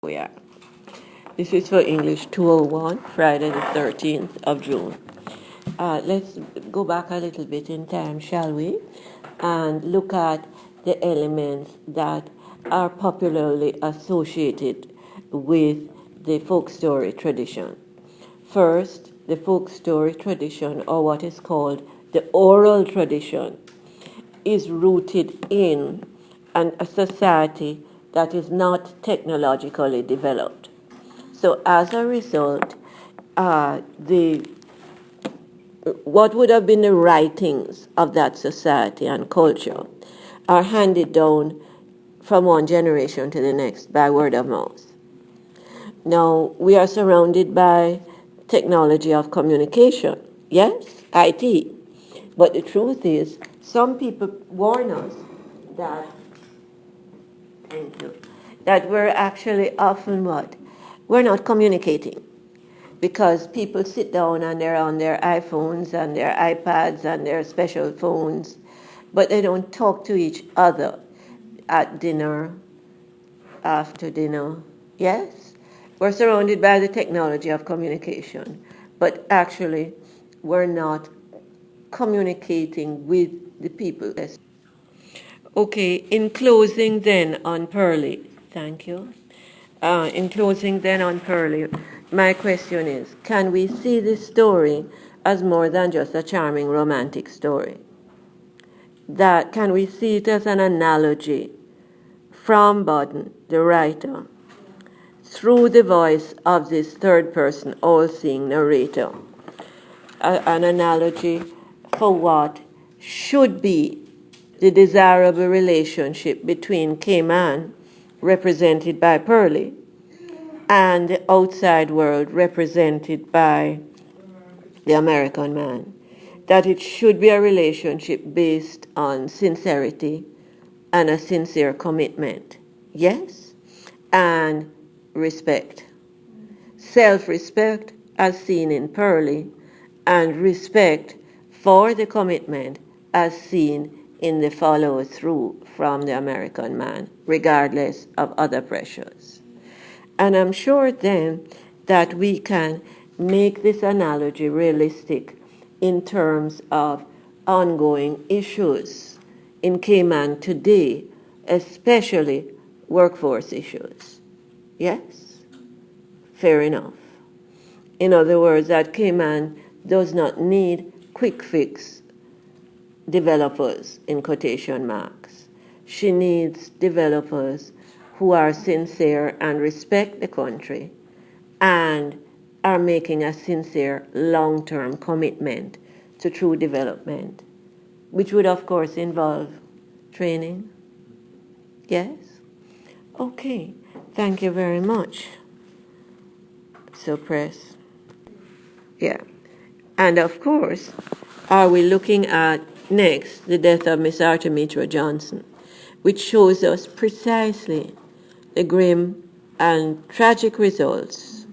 we are. This is for English 201, Friday the 13th of June. Let's go back a little bit in time, shall we? And look at the elements that are popularly associated with the folk story tradition. First, the folk story tradition, or what is called the oral tradition, is rooted in a society that is not technologically developed. So as a result, what would have been the writings of that society and culture are handed down from one generation to the next by word of mouth. Now, we are surrounded by technology of communication, yes, IT. But the truth is, some people warn us that, thank you, that we're actually often what? We're not communicating. Because people sit down and they're on their iPhones and their iPads and their special phones, but they don't talk to each other at dinner, after dinner. Yes, we're surrounded by the technology of communication, but actually we're not communicating with the people. Okay, in closing then on Pearly, thank you. In closing then on Pearly, my question is, can we see this story as more than just a charming romantic story? That can we see it as an analogy from Bodden, the writer, through the voice of this third person, all-seeing narrator, an analogy for what should be the desirable relationship between Cayman, represented by Pearly, and the outside world represented by the American man. That it should be a relationship based on sincerity and a sincere commitment. Yes? And respect. Self-respect as seen in Pearly, and respect for the commitment as seen in the follow-through from the American man, regardless of other pressures. And I'm sure then that we can make this analogy realistic in terms of ongoing issues in Cayman today, especially workforce issues. Yes? Fair enough. In other words, that Cayman does not need quick fix developers, in quotation marks. She needs developers who are sincere and respect the country and are making a sincere long-term commitment to true development, which would of course involve training. Yes? Okay, thank you very much. So press. Yeah. And of course, are we looking at next the death of Miss Artemisia Johnson, which shows us precisely the grim and tragic results,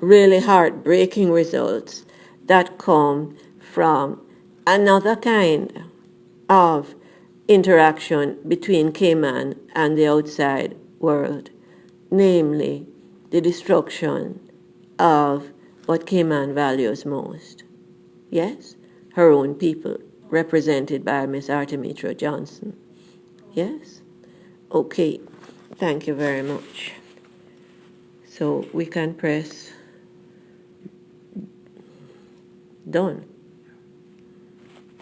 really heartbreaking results that come from another kind of interaction between Cayman and the outside world, namely the destruction of what Cayman values most. Yes, her own people, represented by Miss Artemisia Johnson. Yes? Okay, thank you very much. So we can press done.